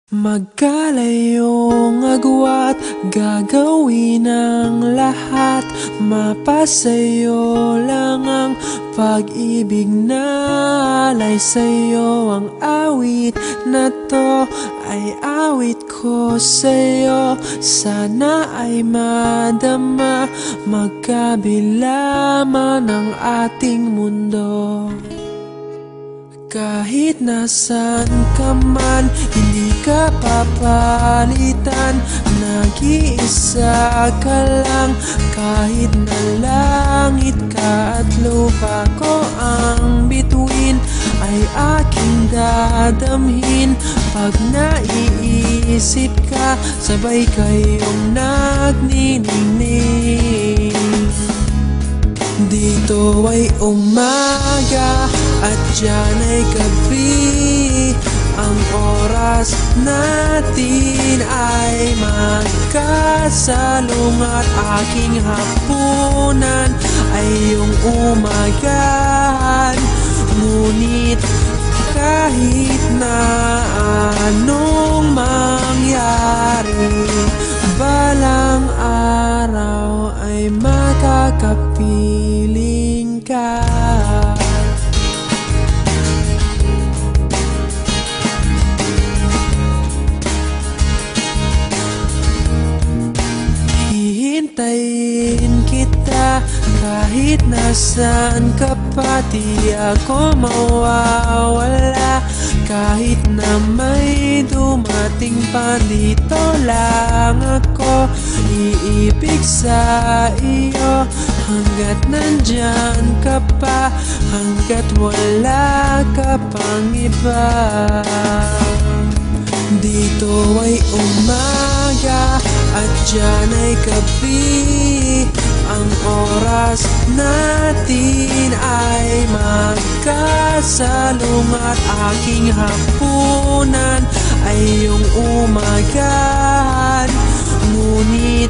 Magkalayong agwat, gagawin ang lahat. Mapasayo lang ang pag-ibig na alay sa'yo. Ang awit na to ay awit ko sa'yo. Sana ay madama, magkabila man ang ating mundo. Kahit nasan ka man, hindi ka papalitan. Nag-iisa ka lang, kahit na langit ka at lupa ko ang bituin, ay aking dadamhin. Pag naiisip ka, sabay kayong nagniningning. Dito ay umaga at diyan ay gabi. Ang oras natin ay magkasalungat. Aking hapunan ay iyong umagahan. Ngunit kahit na anong mangyari, balang araw ay makakapiling ka. Hihintayin kita kahit nasaan ka pa. Di ako mawawala kahit na may dumating pa. Dito lang ako iibig sa iyo hanggat nandyan ka pa, hanggat wala ka pang iba. Dito ay umaga at diyan ay gabi. Ang oras natin ay magkasalungat. Aking hapunan ay iyong umagahan. Ngunit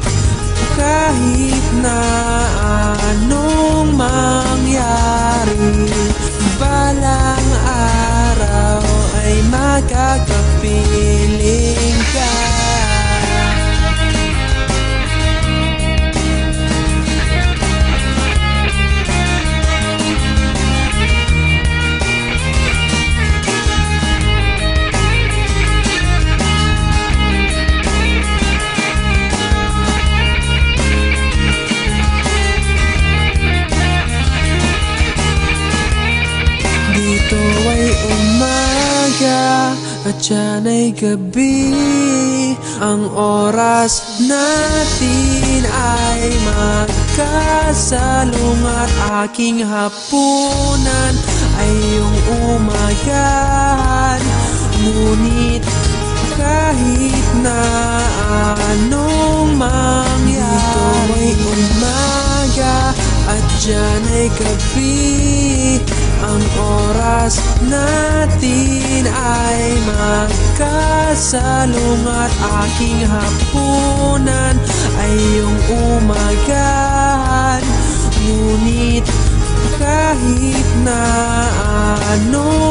kahit na anong mangyari, balang araw ay makakapiling ka. Dito ay umaga at diyan ay gabi. Ang oras natin ay magkasalungat. Aking hapunan ay iyong umagahan. Ngunit kahit na anong mangyari, dito ay umaga at diyan ay gabi. Ang oras natin ay magkasalungat. Aking hapunan ay iyong umagahan. Ngunit kahit na ano